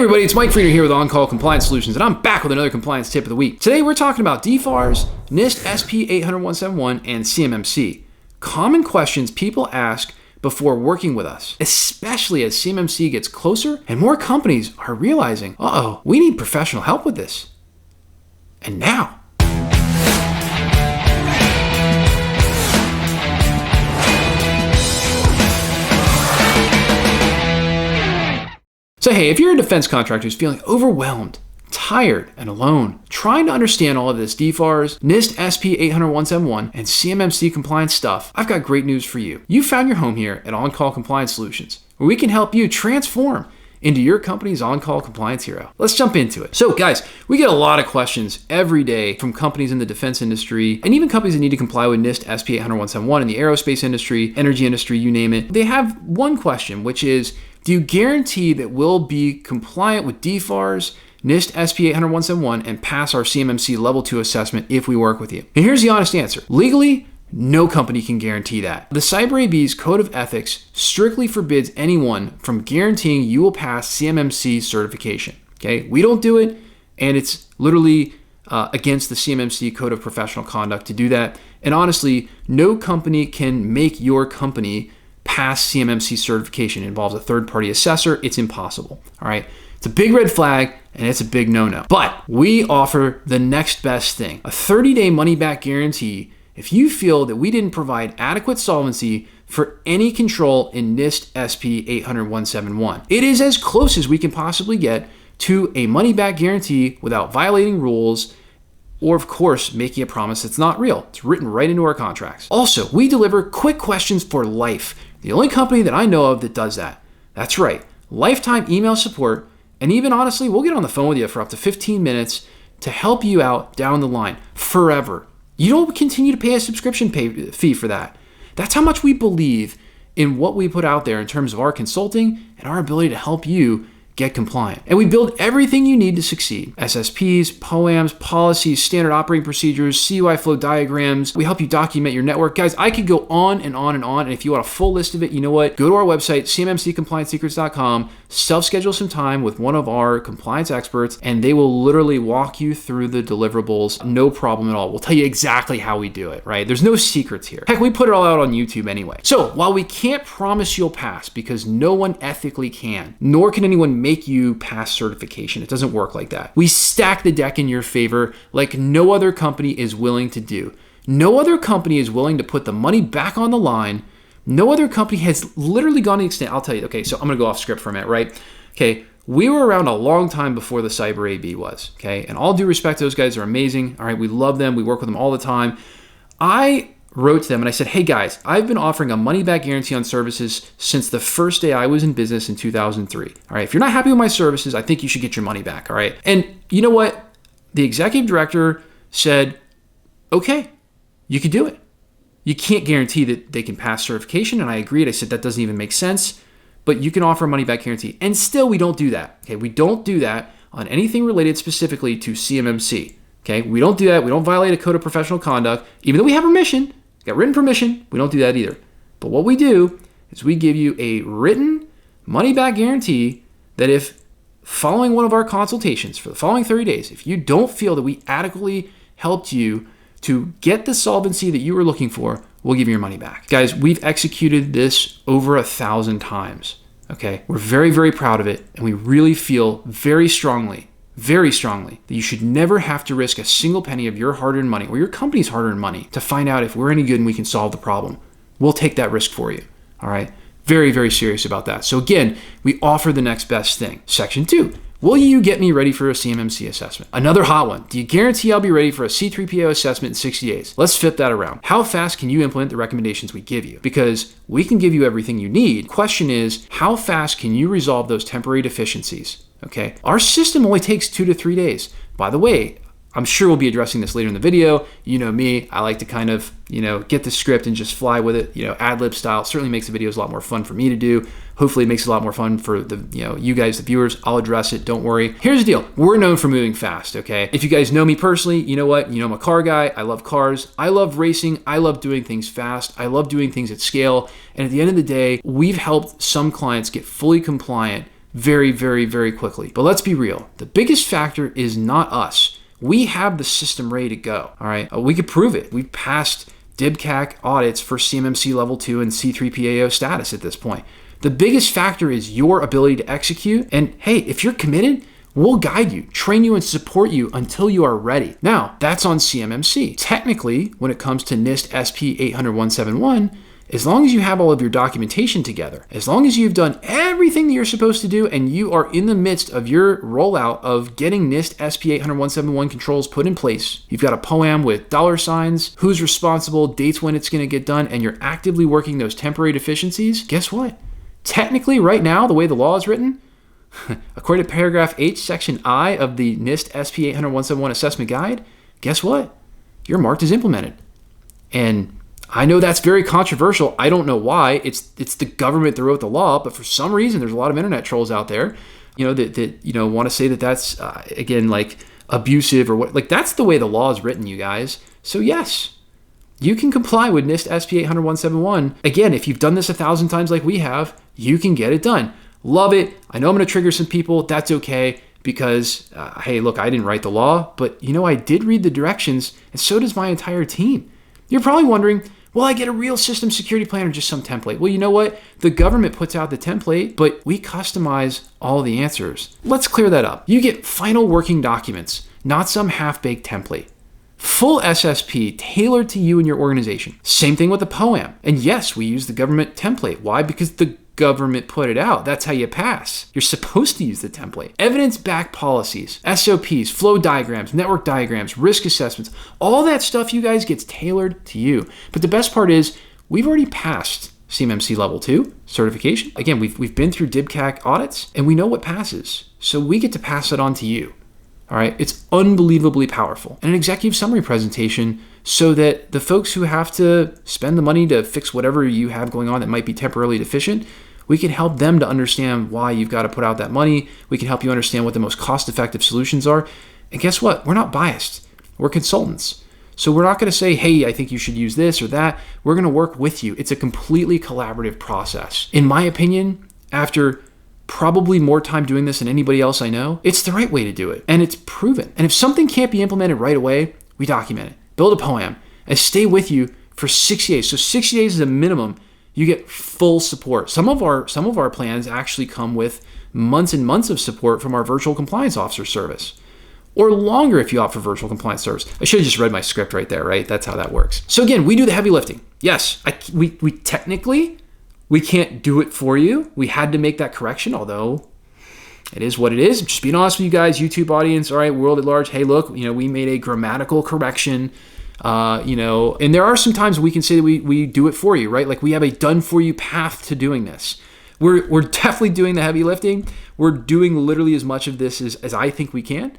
everybody, it's Mike Frieder here with On-Call Compliance Solutions, and I'm back with another compliance tip of the week. Today we're talking about DFARS, NIST SP 80171, and CMMC. Common questions people ask before working with us, especially as CMMC gets closer and more companies are realizing, we need professional help with this. And now. So hey, if you're a defense contractor who's feeling overwhelmed, tired, and alone, trying to understand all of this DFARS, NIST SP 80171, and CMMC compliance stuff, I've got great news for you. You found your home here at On-Call Compliance Solutions, where we can help you transform into your company's on-call compliance hero. Let's jump into it. So guys, we get a lot of questions every day from companies in the defense industry and even companies that need to comply with NIST SP 80171 in the aerospace industry, energy industry, you name it. They have one question, which is, do you guarantee that we'll be compliant with DFARS, NIST SP 80171, and pass our CMMC Level 2 assessment if we work with you? And here's the honest answer. Legally, no company can guarantee that. The Cyber AB's Code of Ethics strictly forbids anyone from guaranteeing you will pass CMMC certification. Okay, we don't do it, and it's literally against the CMMC Code of Professional Conduct to do that. And honestly, no company can make your company pass CMMC certification. It involves a third-party assessor. It's impossible. All right. It's a big red flag and it's a big no-no. But we offer the next best thing, a 30-day money-back guarantee if you feel that we didn't provide adequate solvency for any control in NIST SP 80171. It is as close as we can possibly get to a money-back guarantee without violating rules or, of course, making a promise that's not real. It's written right into our contracts. Also, we deliver quick questions for life. The only company that I know of that does that. That's right, lifetime email support, and even honestly, we'll get on the phone with you for up to 15 minutes to help you out down the line forever. You don't continue to pay a subscription fee for that. That's how much we believe in what we put out there in terms of our consulting and our ability to help you get compliant. And we build everything you need to succeed. SSPs, POAMs, policies, standard operating procedures, CUI flow diagrams. We help you document your network. Guys, I could go on and on and on. And if you want a full list of it, you know what? Go to our website, cmmccompliancesecrets.com, self-schedule some time with one of our compliance experts, and they will literally walk you through the deliverables. No problem at all. We'll tell you exactly how we do it, right? There's no secrets here. Heck, we put it all out on YouTube anyway. So while we can't promise you'll pass, because no one ethically can, nor can anyone make you pass certification. It doesn't work like that. We stack the deck in your favor like no other company is willing to do. No other company is willing to put the money back on the line. No other company has literally gone to the extent, I'll tell you, okay, so I'm gonna go off script for a minute, right? Okay, we were around a long time before the Cyber AB was, okay? And all due respect, those guys are amazing, all right? We love them, we work with them all the time. I wrote to them and I said, hey guys, I've been offering a money-back guarantee on services since the first day I was in business in 2003. All right, if you're not happy with my services, I think you should get your money back, all right? And you know what? The executive director said, okay, you could do it. You can't guarantee that they can pass certification, and I agreed. I said, that doesn't even make sense, but you can offer a money-back guarantee. And still, we don't do that, okay? We don't do that on anything related specifically to CMMC, okay? We don't do that. We don't violate a code of professional conduct, even though we have permission. Got written permission, we don't do that either. But what we do is we give you a written money-back guarantee that if following one of our consultations for the following 30 days, if you don't feel that we adequately helped you to get the solvency that you were looking for, we'll give you your money back. Guys, we've executed this over 1,000 times, okay? We're very, very proud of it, and we really feel very strongly that you should never have to risk a single penny of your hard-earned money or your company's hard-earned money to find out if we're any good and we can solve the problem. We'll take that risk for you, all right? Very, very serious about that. So again, we offer the next best thing. Section 2, will you get me ready for a CMMC assessment? Another hot one. Do you guarantee I'll be ready for a C3PO assessment in 60 days? Let's flip that around. How fast can you implement the recommendations we give you? Because we can give you everything you need. Question is, how fast can you resolve those temporary deficiencies? Okay, our system only takes 2 to 3 days. By the way, I'm sure we'll be addressing this later in the video. You know me, I like to kind of, get the script and just fly with it, ad-lib style. Certainly makes the videos a lot more fun for me to do. Hopefully it makes it a lot more fun for the, you guys, the viewers. I'll address it, don't worry. Here's the deal, we're known for moving fast, okay? If you guys know me personally, you know what? I'm a car guy, I love cars, I love racing, I love doing things fast, I love doing things at scale. And at the end of the day, we've helped some clients get fully compliant very, very, very quickly. But let's be real. The biggest factor is not us. We have the system ready to go, all right? We could prove it. We've passed DBCAC audits for CMMC level 2 and C3PAO status at this point. The biggest factor is your ability to execute. And hey, if you're committed, we'll guide you, train you, and support you until you are ready. Now, that's on CMMC. Technically, when it comes to NIST SP 800-171, as long as you have all of your documentation together, as long as you've done everything that you're supposed to do and you are in the midst of your rollout of getting NIST SP 800-171 controls put in place, you've got a POAM with $signs, who's responsible, dates when it's going to get done, and you're actively working those temporary deficiencies, guess what? Technically, right now, the way the law is written, according to paragraph H, section I of the NIST SP 800-171 assessment guide, guess what? You're marked as implemented. And I know that's very controversial. I don't know why. It's the government that wrote the law, but for some reason, there's a lot of internet trolls out there, that want to say that that's again like abusive or what. Like that's the way the law is written, you guys. So yes, you can comply with NIST SP 800-171. Again, if you've done this 1,000 times like we have, you can get it done. Love it. I know I'm going to trigger some people. That's okay because, hey, look, I didn't write the law, but I did read the directions, and so does my entire team. You're probably wondering, will I get a real system security plan or just some template? Well, you know what? The government puts out the template, but we customize all the answers. Let's clear that up. You get final working documents, not some half-baked template. Full SSP tailored to you and your organization. Same thing with the POAM. And yes, we use the government template. Why? Because the government put it out. That's how you pass. You're supposed to use the template. Evidence-backed policies, SOPs, flow diagrams, network diagrams, risk assessments, all that stuff, you guys, gets tailored to you. But the best part is we've already passed CMMC level 2 certification. Again, we've been through DBCAC audits and we know what passes. So we get to pass it on to you. All right, it's unbelievably powerful. And an executive summary presentation so that the folks who have to spend the money to fix whatever you have going on that might be temporarily deficient, we can help them to understand why you've got to put out that money. We can help you understand what the most cost-effective solutions are. And guess what? We're not biased. We're consultants. So we're not going to say, hey, I think you should use this or that. We're going to work with you. It's a completely collaborative process. In my opinion, after probably more time doing this than anybody else I know, it's the right way to do it. And it's proven. And if something can't be implemented right away, we document it, build a POAM, and stay with you for 60 days. So 60 days is a minimum. You get full support. Some of our plans actually come with months and months of support from our virtual compliance officer service, or longer if you opt for virtual compliance service. I should have just read my script right there, right? That's how that works. So again, we do the heavy lifting. Yes, we technically, we can't do it for you. We had to make that correction, although it is what it is. Just being honest with you guys, YouTube audience, all right, world at large. Hey, look, we made a grammatical correction. And there are some times we can say that we do it for you, right? Like we have a done for you path to doing this. We're definitely doing the heavy lifting. We're doing literally as much of this as I think we can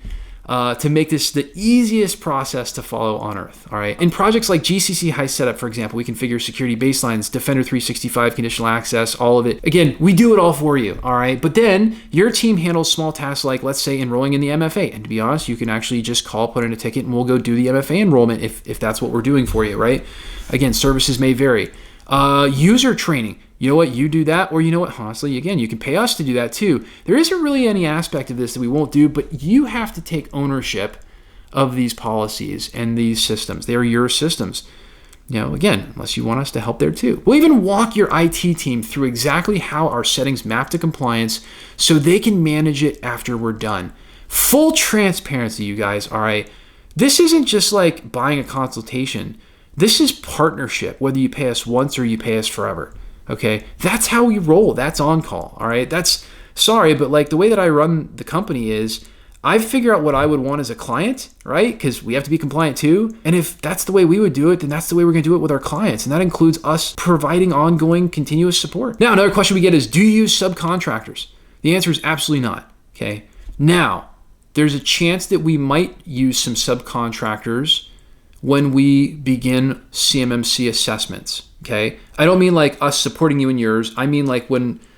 to make this the easiest process to follow on Earth, all right? In projects like GCC High Setup, for example, we configure security baselines, Defender 365, conditional access, all of it. Again, we do it all for you, all right? But then your team handles small tasks like, let's say, enrolling in the MFA. And to be honest, you can actually just put in a ticket, and we'll go do the MFA enrollment if that's what we're doing for you, right? Again, services may vary. User training. You know what? You do that, or you know what? Honestly, again, you can pay us to do that too. There isn't really any aspect of this that we won't do, but you have to take ownership of these policies and these systems. They are your systems. Again, unless you want us to help there too. We'll even walk your IT team through exactly how our settings map to compliance so they can manage it after we're done. Full transparency, you guys, all right? This isn't just like buying a consultation. This is partnership, whether you pay us once or you pay us forever. Okay, that's how we roll. That's on call. All right, that's sorry, but like the way that I run the company is I figure out what I would want as a client, right? Because we have to be compliant too. And if that's the way we would do it, then that's the way we're going to do it with our clients. And that includes us providing ongoing continuous support. Now, another question we get is, do you use subcontractors? The answer is absolutely not. Okay, now there's a chance that we might use some subcontractors when we begin CMMC assessments, okay? I don't mean like us supporting you in yours. I mean like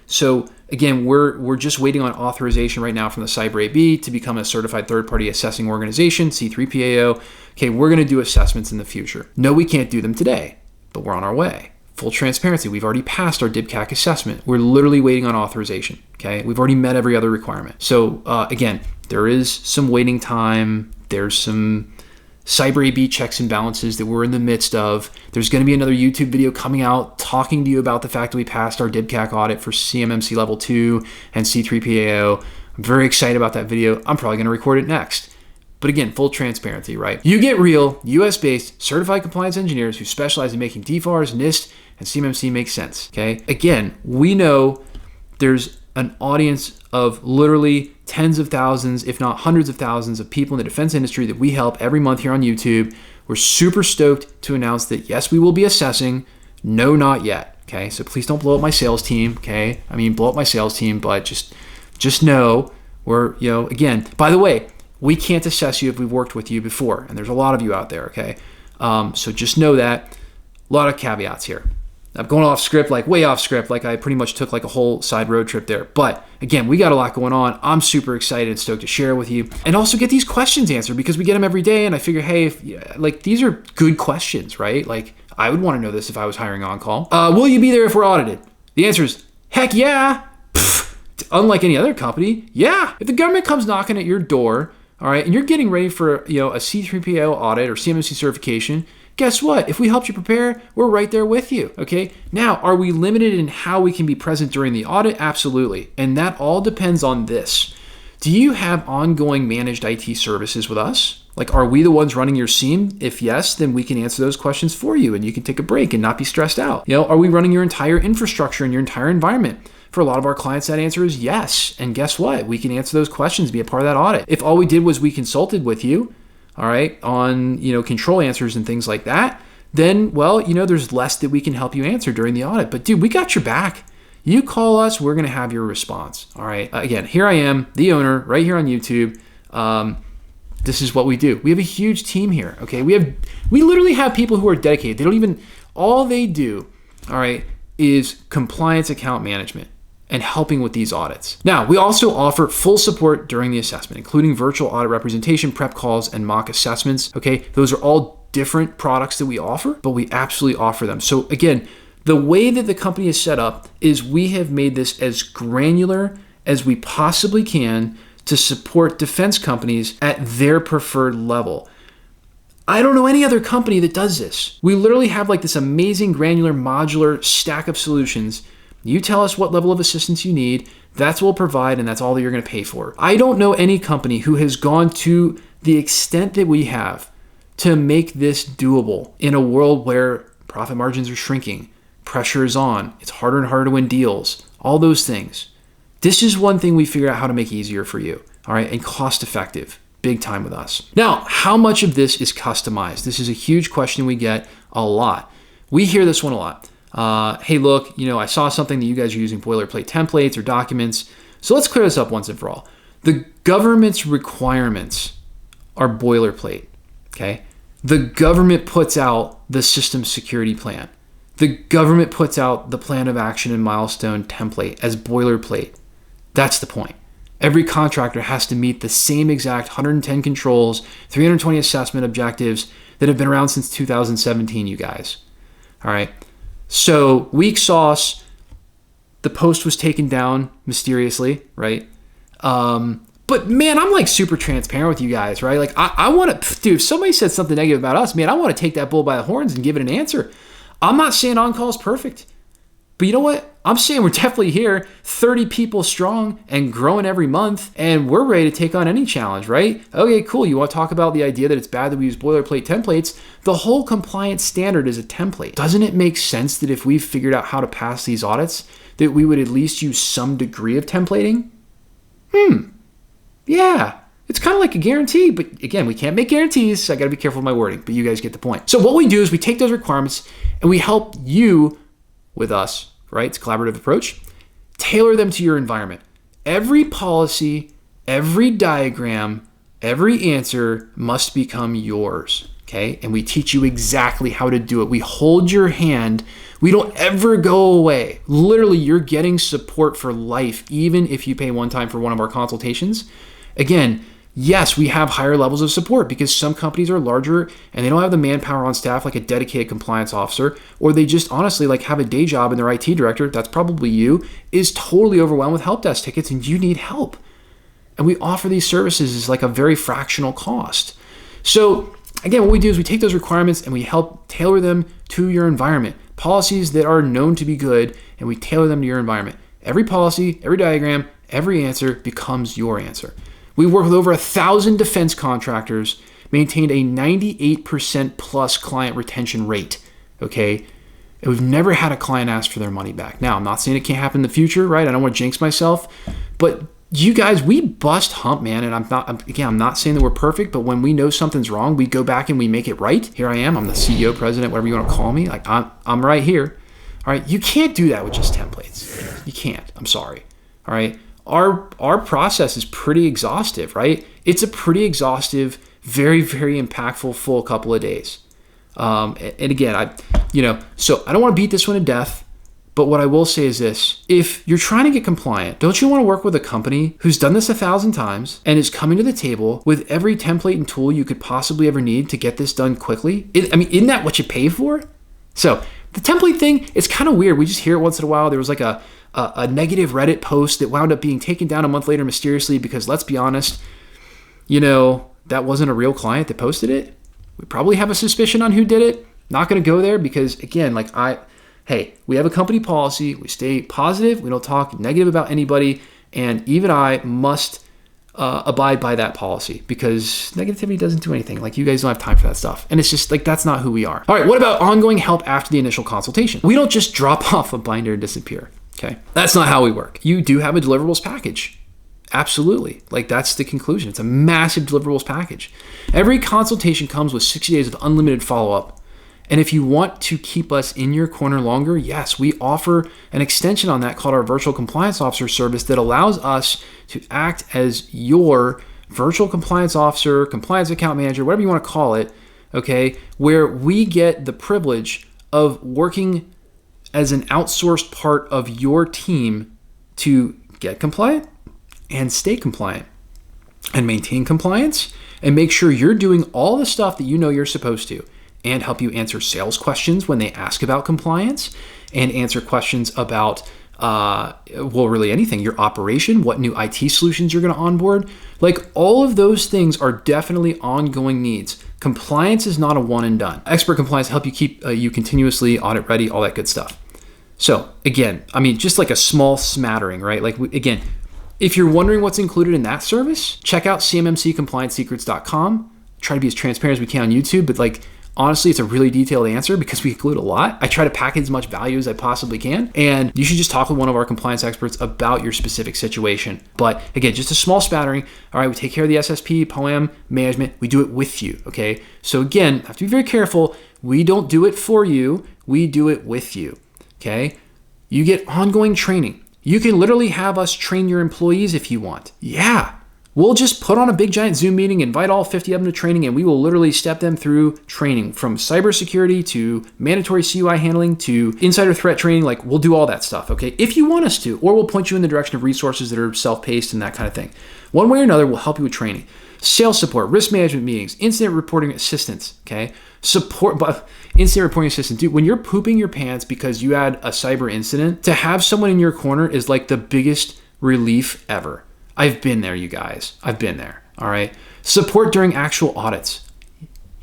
so again, we're just waiting on authorization right now from the Cyber AB to become a certified third-party assessing organization, C3PAO. Okay, we're gonna do assessments in the future. No, we can't do them today, but we're on our way. full transparency, we've already passed our DIBCAC assessment. We're literally waiting on authorization, okay? We've already met every other requirement. So again, there is some waiting time. There's some cyber AB checks and balances that we're in the midst of. There's going to be another YouTube video coming out talking to you about the fact that we passed our DIBCAC audit for CMMC level 2 and C3PAO. I'm very excited about that video. I'm probably going to record it next. But again, full transparency, right? You get real, US-based, certified compliance engineers who specialize in making DFARS, NIST, and CMMC make sense, okay? Again, we know there's an audience of literally tens of thousands, if not hundreds of thousands of people in the defense industry that we help every month here on YouTube. We're super stoked to announce that, yes, we will be assessing. No, not yet, okay? So please don't blow up my sales team, okay? I mean, blow up my sales team, but just know we're, again, by the way, we can't assess you if we've worked with you before, and there's a lot of you out there, okay? So just know that. A lot of caveats here. I'm going off script, like way off script, like I pretty much took like a whole side road trip there. But again, we got a lot going on. I'm super excited and stoked to share with you and also get these questions answered because we get them every day. And I figure, hey, these are good questions, right? Like I would want to know this if I was hiring on call. Will you be there if we're audited? The answer is heck yeah. Unlike any other company, yeah. If the government comes knocking at your door, all right, and you're getting ready for a C3PAO audit or CMMC certification, guess what? If we helped you prepare, we're right there with you, okay? Now, are we limited in how we can be present during the audit? Absolutely. And that all depends on this. Do you have ongoing managed IT services with us? Like, are we the ones running your SIEM? If yes, then we can answer those questions for you and you can take a break and not be stressed out. Are we running your entire infrastructure and your entire environment? For a lot of our clients, that answer is yes. And guess what? We can answer those questions, be a part of that audit. If all we did was we consulted with you, all right, on, control answers and things like that, then, well, there's less that we can help you answer during the audit. But dude, we got your back. You call us, we're going to have your response. All right. Again, here I am, the owner, right here on YouTube. This is what we do. We have a huge team here. Okay. We literally have people who are dedicated. All they do, all right, is compliance account management and helping with these audits. Now, we also offer full support during the assessment, including virtual audit representation, prep calls, and mock assessments. Okay, those are all different products that we offer, but we absolutely offer them. So again, the way that the company is set up is we have made this as granular as we possibly can to support defense companies at their preferred level. I don't know any other company that does this. We literally have like this amazing granular modular stack of solutions. You tell us what level of assistance you need, that's what we'll provide, and that's all that you're going to pay for. I don't know any company who has gone to the extent that we have to make this doable in a world where profit margins are shrinking, pressure is on, it's harder and harder to win deals, all those things. This is one thing we figured out how to make easier for you, all right, and cost effective, big time with us. Now, how much of this is customized? This is a huge question we get a lot. We hear this one a lot. Hey, look, I saw something that you guys are using boilerplate templates or documents. So let's clear this up once and for all. The government's requirements are boilerplate, okay? The government puts out the system security plan. The government puts out the plan of action and milestone template as boilerplate. That's the point. Every contractor has to meet the same exact 110 controls, 320 assessment objectives that have been around since 2017, you guys. All right. So weak sauce, the post was taken down mysteriously, right? But man, I'm like super transparent with you guys, right? Like I want to, dude, if somebody said something negative about us, man, I want to take that bull by the horns and give it an answer. I'm not saying on-call is perfect, but you know what? I'm saying we're definitely here, 30 people strong and growing every month, and we're ready to take on any challenge, right? Okay, cool. You want to talk about the idea that it's bad that we use boilerplate templates? The whole compliance standard is a template. Doesn't it make sense that if we've figured out how to pass these audits, that we would at least use some degree of templating? Yeah. It's kind of like a guarantee, but again, we can't make guarantees, so I got to be careful with my wording, but you guys get the point. So what we do is we take those requirements and we help you with us, right? It's a collaborative approach. Tailor them to your environment. Every policy, every diagram, every answer must become yours, okay? And we teach you exactly how to do it. We hold your hand. We don't ever go away. Literally, you're getting support for life, even if you pay one time for one of our consultations. Again, Yes, we have higher levels of support because some companies are larger and they don't have the manpower on staff like a dedicated compliance officer, or they just honestly like have a day job and their IT director, that's probably you, is totally overwhelmed with help desk tickets and you need help. And we offer these services as like a very fractional cost. So again, what we do is we take those requirements and we help tailor them to your environment. Policies that are known to be good, and we tailor them to your environment. Every policy, every diagram, every answer becomes your answer. We work with over 1,000 defense contractors, maintained a 98% plus client retention rate, okay? And we've never had a client ask for their money back. Now, I'm not saying it can't happen in the future, right? I don't want to jinx myself, but you guys, we bust hump, man. And I'm not saying that we're perfect, but when we know something's wrong, we go back and we make it right. Here I am. I'm the CEO, president, whatever you want to call me. Like I'm right here. All right. You can't do that with just templates. You can't. I'm sorry. All right. Our process is pretty exhaustive, right? It's a pretty exhaustive, very, very impactful full couple of days. And again, so I don't want to beat this one to death. But what I will say is this: if you're trying to get compliant, don't you want to work with a company who's done this 1,000 times and is coming to the table with every template and tool you could possibly ever need to get this done quickly? Isn't that what you pay for? So the template thing, it's kind of weird. We just hear it once in a while. There was like a negative Reddit post that wound up being taken down a month later mysteriously because, let's be honest, that wasn't a real client that posted it. We probably have a suspicion on who did it. Not going to go there because, again, hey, we have a company policy. We stay positive. We don't talk negative about anybody. And even I must abide by that policy because negativity doesn't do anything. Like, you guys don't have time for that stuff. And it's just like, that's not who we are. All right, what about ongoing help after the initial consultation? We don't just drop off a binder and disappear. Okay, that's not how we work. You do have a deliverables package. Absolutely. Like, that's the conclusion. It's a massive deliverables package. Every consultation comes with 60 days of unlimited follow-up. And if you want to keep us in your corner longer, yes, we offer an extension on that called our Virtual Compliance Officer service that allows us to act as your virtual compliance officer, compliance account manager, whatever you want to call it, okay, where we get the privilege of working as an outsourced part of your team to get compliant and stay compliant and maintain compliance and make sure you're doing all the stuff that you know you're supposed to, and help you answer sales questions when they ask about compliance and answer questions about, really anything, your operation, what new IT solutions you're going to onboard. Like, all of those things are definitely ongoing needs. Compliance is not a one and done. Expert compliance help you keep you continuously audit ready, all that good stuff. So again, just like a small smattering, right? Like, again, if you're wondering what's included in that service, check out cmmccompliancesecrets.com. Try to be as transparent as we can on YouTube, but honestly, it's a really detailed answer because we include a lot. I try to package as much value as I possibly can. And you should just talk with one of our compliance experts about your specific situation. But again, just a small spattering. All right, we take care of the SSP, POAM, management. We do it with you, okay? So again, have to be very careful. We don't do it for you. We do it with you, okay? You get ongoing training. You can literally have us train your employees if you want. Yeah. We'll just put on a big giant Zoom meeting, invite all 50 of them to training, and we will literally step them through training from cybersecurity to mandatory CUI handling to insider threat training. Like, we'll do all that stuff, okay? If you want us to, or we'll point you in the direction of resources that are self-paced and that kind of thing. One way or another, we'll help you with training. Sales support, risk management meetings, incident reporting assistance, okay? Incident reporting assistance. Dude, when you're pooping your pants because you had a cyber incident, to have someone in your corner is like the biggest relief ever. I've been there, you guys. I've been there, all right? Support during actual audits.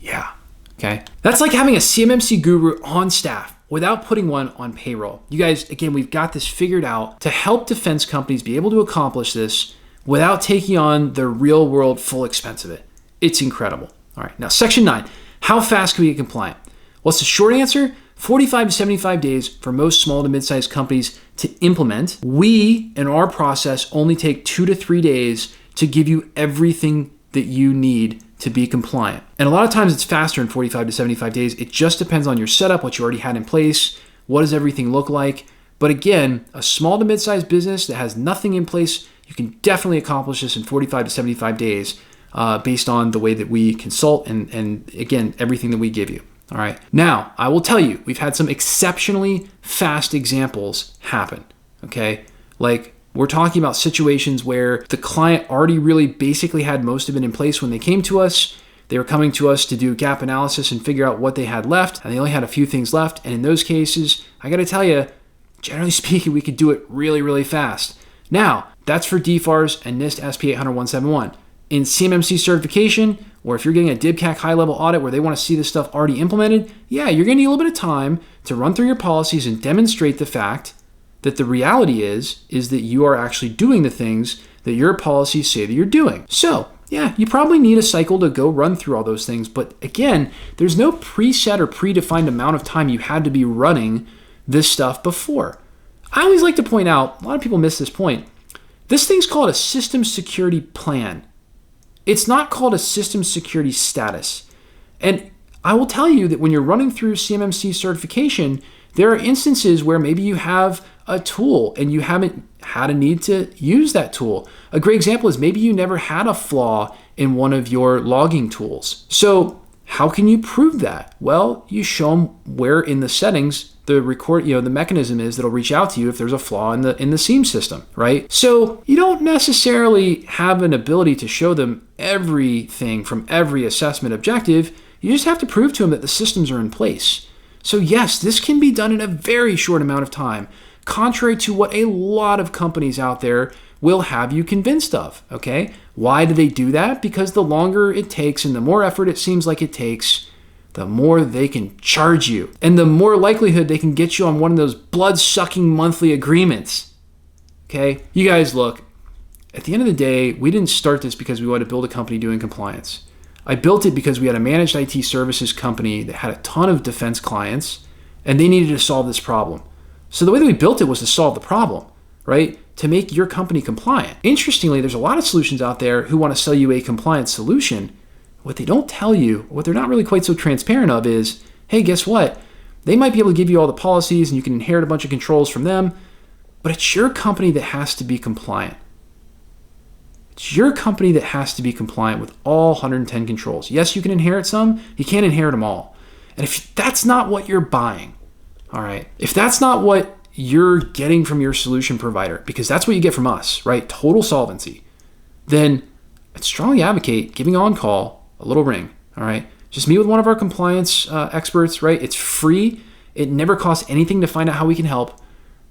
Yeah, okay? That's like having a CMMC guru on staff without putting one on payroll. You guys, again, we've got this figured out to help defense companies be able to accomplish this without taking on the real world full expense of it. It's incredible. All right, now section 9, how fast can we get compliant? What's the short answer? 45 to 75 days for most small to mid-sized companies to implement. We, in our process, only take 2 to 3 days to give you everything that you need to be compliant. And a lot of times it's faster in 45 to 75 days. It just depends on your setup, what you already had in place, what does everything look like. But again, a small to mid-sized business that has nothing in place, you can definitely accomplish this in 45 to 75 days based on the way that we consult and again, everything that we give you. All right. Now, I will tell you, we've had some exceptionally fast examples happen. Okay. Like We're talking about situations where the client already really basically had most of it in place when they came to us. They were coming to us to do gap analysis and figure out what they had left, and they only had a few things left. And in those cases, I got to tell you, generally speaking, we could do it really, really fast. Now, that's for DFARS and NIST SP 800-171. In CMMC certification, or if you're getting a DIBCAC high-level audit where they want to see this stuff already implemented, yeah, you're going to need a little bit of time to run through your policies and demonstrate the fact that the reality is that you are actually doing the things that your policies say that you're doing. So, yeah, you probably need a cycle to go run through all those things. But again, there's no preset or predefined amount of time you had to be running this stuff before. I always like to point out, a lot of people miss this point. This thing's called a system security plan. It's not called a system security status. And I will tell you that when you're running through CMMC certification, there are instances where maybe you have a tool and you haven't had a need to use that tool. A great example is maybe you never had a flaw in one of your logging tools. So how can you prove that? Well, you show them where in the settings the mechanism is that'll reach out to you if there's a flaw in the SIEM system, right? So you don't necessarily have an ability to show them everything from every assessment objective. You just have to prove to them that the systems are in place. So yes, this can be done in a very short amount of time, contrary to what a lot of companies out there will have you convinced of, okay? Why do they do that? Because the longer it takes and the more effort it seems like it takes, the more they can charge you. And the more likelihood they can get you on one of those blood-sucking monthly agreements, okay? You guys, look, at the end of the day, we didn't start this because we wanted to build a company doing compliance. I built it because we had a managed IT services company that had a ton of defense clients, and they needed to solve this problem. So the way that we built it was to solve the problem, right? To make your company compliant. Interestingly, there's a lot of solutions out there who want to sell you a compliant solution. What they don't tell you, what they're not really quite so transparent of is, hey, guess what? They might be able to give you all the policies and you can inherit a bunch of controls from them, but it's your company that has to be compliant. It's your company that has to be compliant with all 110 controls. Yes, you can inherit some, you can't inherit them all. And if that's not what you're buying, all right, if that's not what you're getting from your solution provider, because that's what you get from us, right? Total solvency, then I'd strongly advocate giving on-call a little ring, all right? Just meet with one of our compliance experts, right? It's free. It never costs anything to find out how we can help.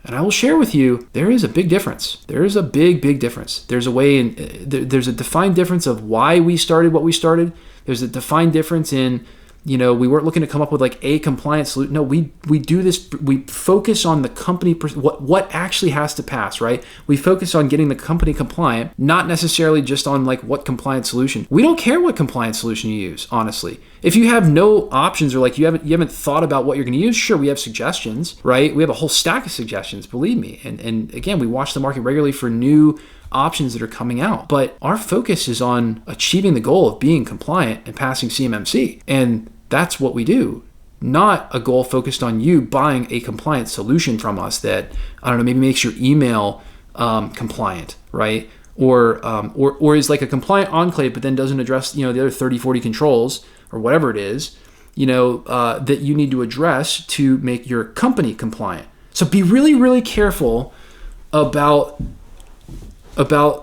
And I will share with you, there is a big difference. There is a big, big difference. There's a way, there's a defined difference of why we started what we started. There's a defined difference in, we weren't looking to come up with like a compliant solution. No, we do this, we focus on the company, what actually has to pass, right? We focus on getting the company compliant, not necessarily just on like what compliant solution. We don't care what compliant solution you use, honestly. If you have no options or like you haven't thought about what you're going to use, sure, we have suggestions, right? We have a whole stack of suggestions, believe me. And again, we watch the market regularly for new options that are coming out. But our focus is on achieving the goal of being compliant and passing CMMC. And that's what we do. Not a goal focused on you buying a compliant solution from us that, I don't know, maybe makes your email compliant, right? Or is like a compliant enclave, but then doesn't address, the other 30, 40 controls or whatever it is, that you need to address to make your company compliant. So be really, really careful about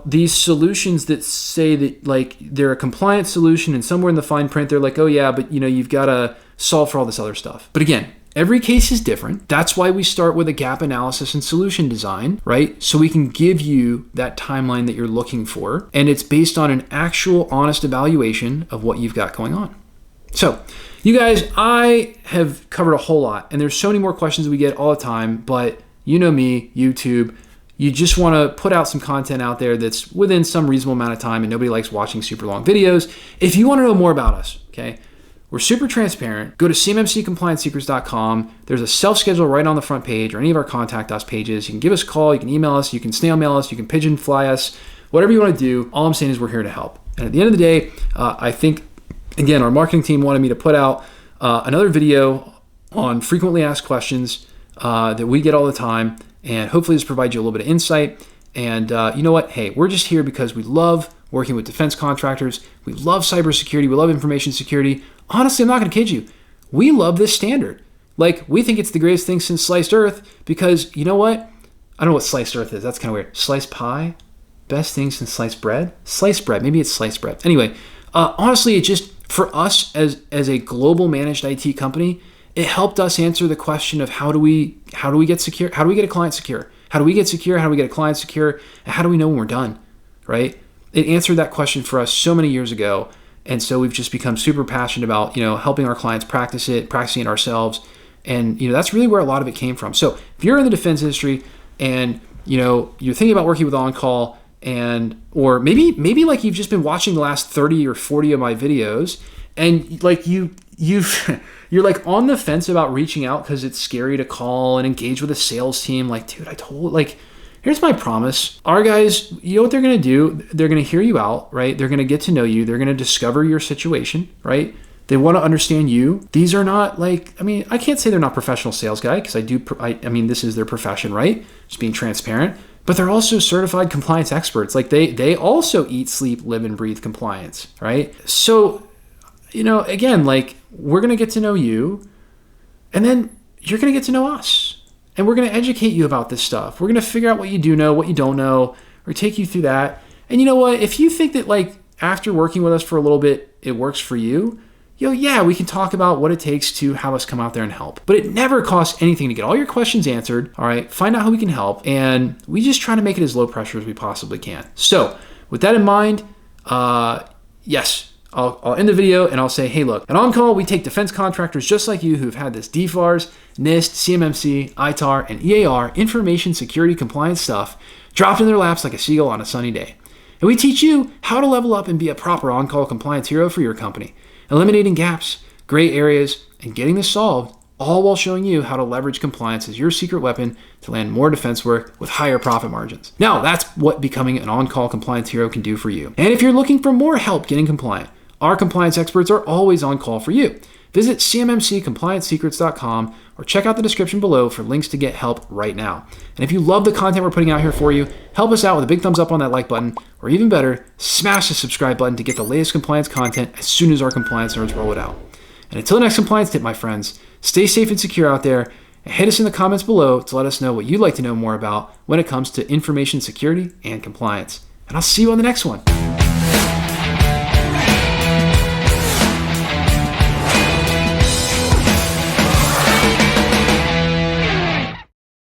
these solutions that say that like they're a compliant solution and somewhere in the fine print they're like, oh yeah, but you've got to solve for all this other stuff. But again, every case is different. That's why we start with a gap analysis and solution design, right? So we can give you that timeline that you're looking for, and it's based on an actual honest evaluation of what you've got going on. So you guys, I have covered a whole lot, and there's so many more questions that we get all the time, but you know me, YouTube, you just want to put out some content out there that's within some reasonable amount of time, and nobody likes watching super long videos. If you want to know more about us, okay, we're super transparent. Go to cmmccompliancesecrets.com. There's a self-schedule right on the front page or any of our contact us pages. You can give us a call, you can email us, you can snail mail us, you can pigeon fly us, whatever you want to do. All I'm saying is we're here to help. And at the end of the day, I think, again, our marketing team wanted me to put out another video on frequently asked questions that we get all the time. And hopefully this provides you a little bit of insight. And you know what? Hey, we're just here because we love working with defense contractors. We love cybersecurity. We love information security. Honestly, I'm not going to kid you. We love this standard. Like, we think it's the greatest thing since sliced earth because, you know what? I don't know what sliced earth is. That's kind of weird. Sliced pie? Best thing since sliced bread? Sliced bread. Maybe it's sliced bread. Anyway, honestly, it just, for us as a global managed IT company, it helped us answer the question of how do we get secure? How do we get a client secure? How do we get secure? How do we get a client secure? And how do we know when we're done, right? It answered that question for us so many years ago. And so we've just become super passionate about, helping our clients practicing it ourselves. And, that's really where a lot of it came from. So if you're in the defense industry and, you're thinking about working with on-call, or maybe like you've just been watching the last 30 or 40 of my videos, and like you're like on the fence about reaching out because it's scary to call and engage with a sales team. Like, dude, here's my promise. Our guys, you know what they're going to do? They're going to hear you out, right? They're going to get to know you. They're going to discover your situation, right? They want to understand you. These are not I can't say they're not professional sales guy because this is their profession, right? Just being transparent. But they're also certified compliance experts. Like they also eat, sleep, live, and breathe compliance, right? So, again, like we're going to get to know you, and then you're going to get to know us. And we're going to educate you about this stuff. We're going to figure out what you do know, what you don't know, or take you through that. And you know what? If you think that like after working with us for a little bit, it works for you, yeah, we can talk about what it takes to have us come out there and help. But it never costs anything to get all your questions answered, all right? Find out how we can help, and we just try to make it as low pressure as we possibly can. So with that in mind, yes, I'll end the video and I'll say, hey, look, at On-Call, we take defense contractors just like you who've had this DFARS, NIST, CMMC, ITAR, and EAR, information security compliance stuff, dropped in their laps like a seagull on a sunny day. And we teach you how to level up and be a proper on-call compliance hero for your company, eliminating gaps, gray areas, and getting this solved, all while showing you how to leverage compliance as your secret weapon to land more defense work with higher profit margins. Now, that's what becoming an on-call compliance hero can do for you. And if you're looking for more help getting compliant, our compliance experts are always on call for you. Visit cmmccompliancesecrets.com or check out the description below for links to get help right now. And if you love the content we're putting out here for you, help us out with a big thumbs up on that like button, or even better, smash the subscribe button to get the latest compliance content as soon as our compliance nerds roll it out. And until the next compliance tip, my friends, stay safe and secure out there, and hit us in the comments below to let us know what you'd like to know more about when it comes to information security and compliance. And I'll see you on the next one.